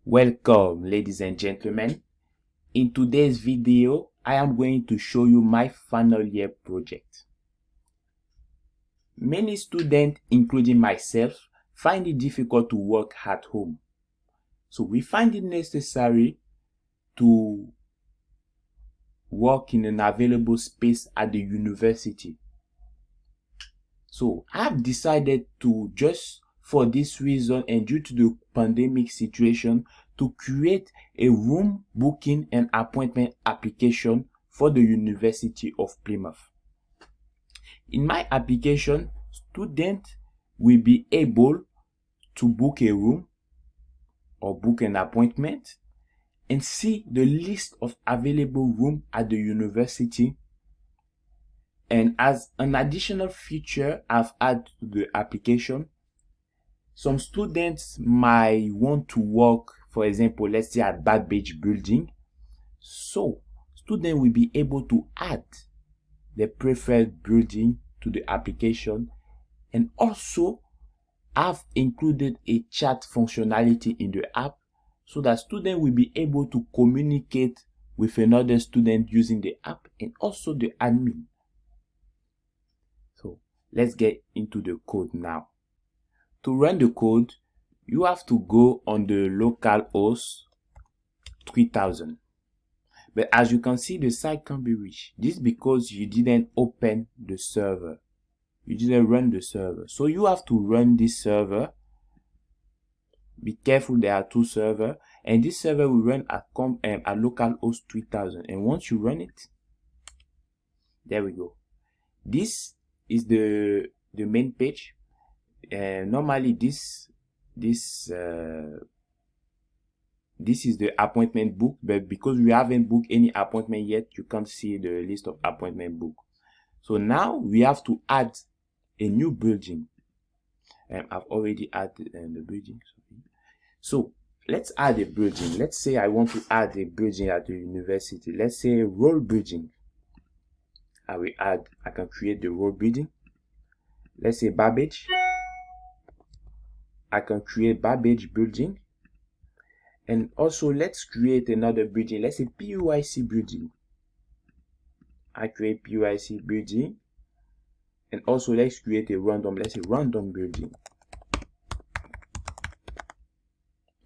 Welcome, ladies and gentlemen. In today's video, I am going to show you my final year project. Many students, including myself, find it difficult to work at home. So we find it necessary to work in an available space at the university. So I've decided to, just for this reason and due to the pandemic situation, to create a room booking and appointment application for the University of Plymouth. In my application, students will be able to book a room or book an appointment and see the list of available rooms at the university. And as an additional feature I've added to the application, some students might want to work, for example, let's say at Babbage Building. So students will be able to add their preferred building to the application, and also I've included a chat functionality in the app so that students will be able to communicate with another student using the app and also the admin. So let's get into the code now. To run the code, you have to go on the localhost 3000. But as you can see, the site can't be reached. This is because you didn't open the server. You didn't run the server. So you have to run this server. Be careful, there are two servers. And this server will run at localhost 3000. And once you run it, there we go. This is the main page. Normally this is the appointment book, but because we haven't booked any appointment yet, you can't see the list of appointment book. So now we have to add a new building. I've already added the building. So let's add a building. Let's say I want to add a building at the university. Let's say a role building. I can create the role building. Let's say Babbage. I can create Babbage building. And also let's create another building. Let's say PUIC building. I create PUIC building. And also let's create a random, let's say random building.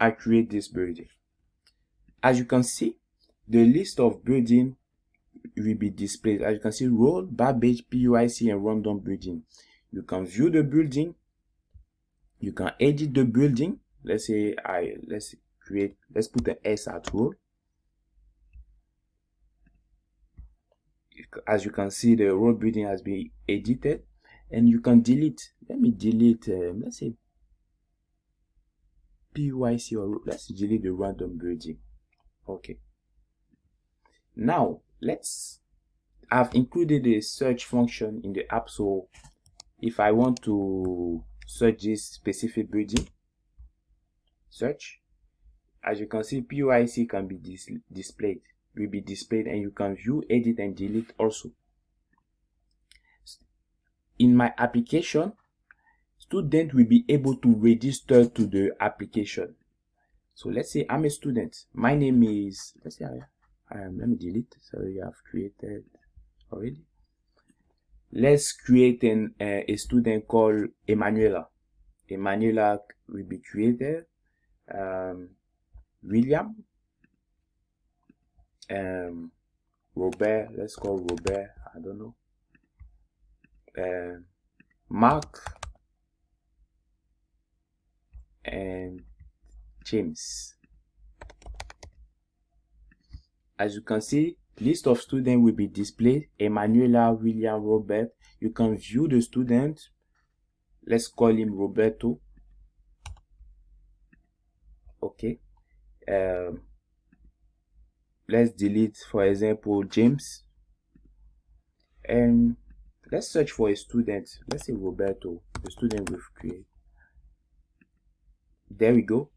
I create this building. As you can see, the list of building will be displayed. As you can see, role, Babbage, PUIC, and random building. You can view the building. You can edit the building. Let's say let's put an S at role. As you can see, the role building has been edited, and you can delete. Let me delete, let's say PUIC, or let's delete the random building. Okay. Now I've included a search function in the app. So if I want to search this specific building, search. As you can see, PUIC can be displayed, and you can view, edit, and delete also. In my application, students will be able to register to the application. So let's say I'm a student. My name is, let's say let me delete. Sorry, I've created already. Let's create a student called Emanuela. Emanuela will be created. William, Robert, let's call Robert, I don't know, Mark, and James. As you can see, list of students will be displayed. Emanuela, William, Robert. You can view the student. Let's call him Roberto. Okay. Let's delete, for example, James, and let's search for a student. Let's say Roberto, the student we've created. There we go.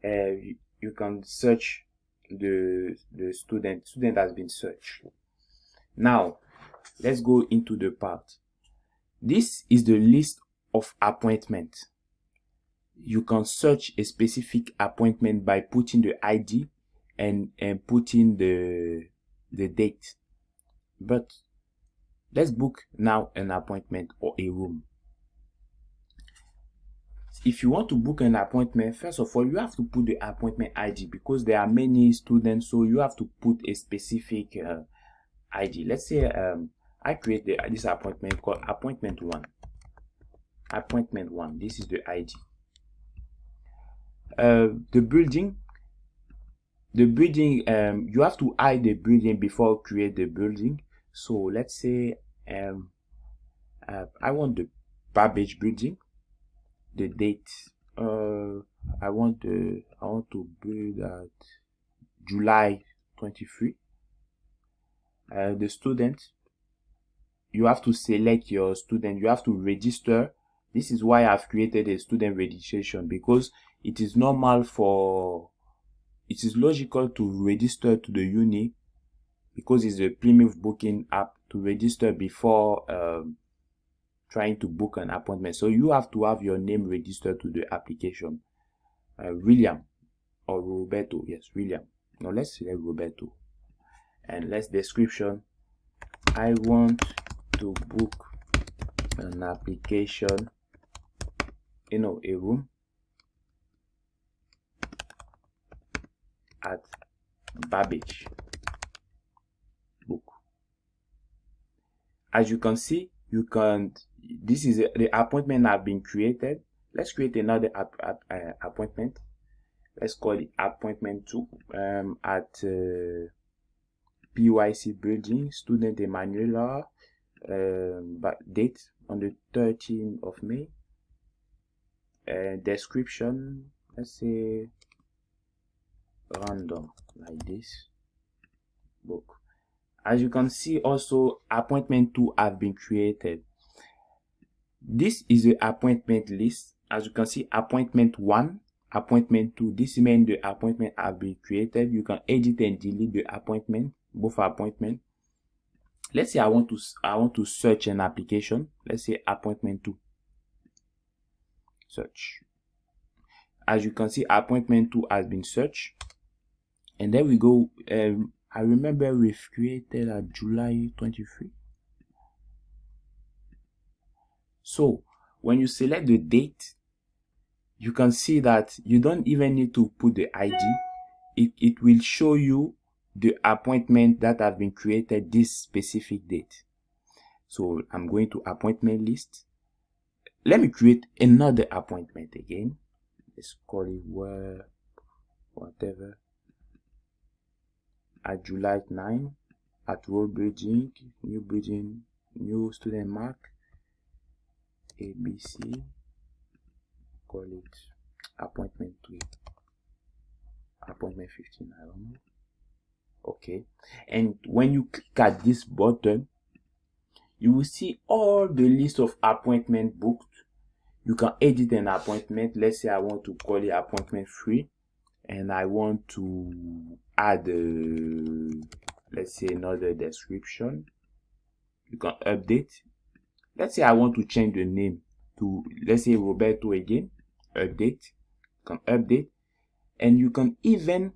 You can search the student. Student has been searched. Now let's go into the part. This is the list of appointments. you can search a specific appointment by putting the ID and putting the date. But let's book now an appointment or a room. If you want to book an appointment, first of all, you have to put the appointment ID because there are many students, so you have to put a specific ID. Let's say I create this appointment called appointment 1. Appointment 1. This is the ID. The building, you have to hide the building before create the building. So let's say I want the Babbage building. The date, I want to build at July 23. The student, you have to select your student. You have to register. This is why I've created a student registration, because it is logical to register to the uni, because it's a Plymouth booking app, to register before trying to book an appointment. So you have to have your name registered to the application. William or Roberto. Yes, William. Now let's select Roberto. And let's description. I want to book an application, a room at Babbage. Book. As you can see, this is the appointment have been created. Let's create another appointment. Let's call it appointment 2 at PYC building, student Emanuela, but date on the 13th of May. Description, let's say random, like this. Book. As you can see, also appointment 2 have been created. This is the appointment list. As you can see, appointment 1, appointment 2. This means the appointment have been created. You can edit and delete the appointment, both appointment. Let's say I want to search an application. Let's say appointment 2. Search. As you can see, appointment 2 has been searched. And then we go. I remember we've created at July 23. So when you select the date, you can see that you don't even need to put the ID. It will show you the appointment that have been created this specific date. So I'm going to appointment list. Let me create another appointment again. Let's call it whatever. At July 9 at Road Building, new student mark, ABC, call it appointment 3, appointment 15, I don't know. Okay, and when you click at this button, you will see all the list of appointment booked. You can edit an appointment. Let's say I want to call it appointment 3, and I want to add let's say another description. You can update. Let's say I want to change the name to, let's say, Roberto again. Update. You can update, and you can even,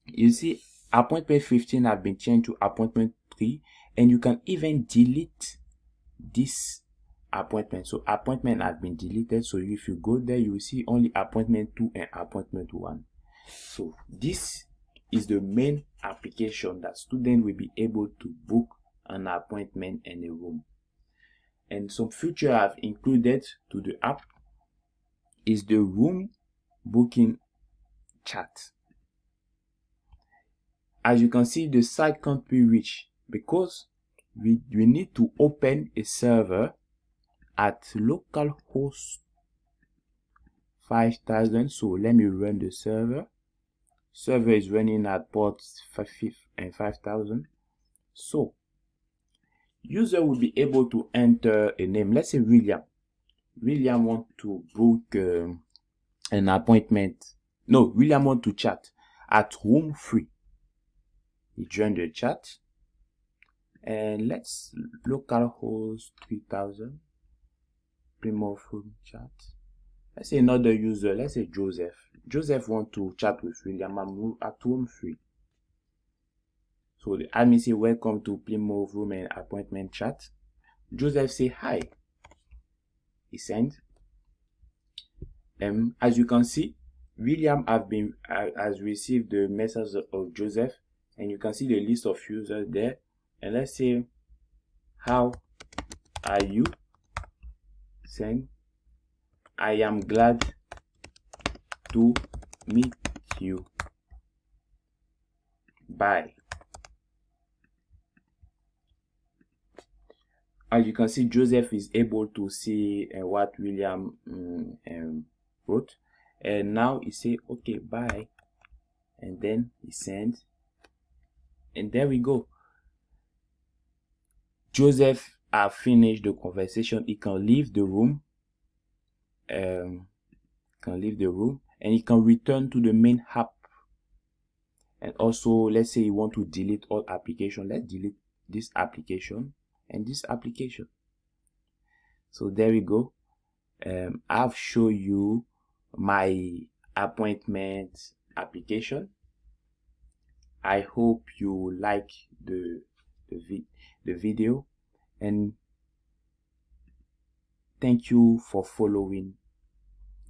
you see, appointment 15 have been changed to appointment 3, and you can even delete this appointment. So appointment has been deleted. So if you go there, you will see only appointment 2 and appointment 1. So this is the main application that students will be able to book an appointment in a room. And some feature I've included to the app is the room booking chat. As you can see, the site can't be reached because we need to open a server at localhost 5000. So let me run the server. Server is running at ports 5000. So user will be able to enter a name. Let's say William. William want to book an appointment. No, William want to chat at room 3. He joined the chat, and let's localhost 3000 Plymouth room chat. Let's say another user, let's say Joseph. Joseph want to chat with William at room 3. So the admin say, welcome to Plymouth room and appointment chat. Joseph say hi. He sent. As you can see, William has received the message of Joseph, and you can see the list of users there. And let's say, how are you? Send. I am glad to meet you. Bye. As you can see, Joseph is able to see what William wrote, and now he say, okay, bye, and then he sends, and there we go. Joseph have finished the conversation. He can leave the room, and he can return to the main app. And also, let's say you want to delete all application. Let's delete this application and this application. So there we go. I've shown you my appointment application. I hope you like the video, and thank you for following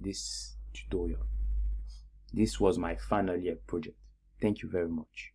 this tutorial. This was my final year project. Thank you very much.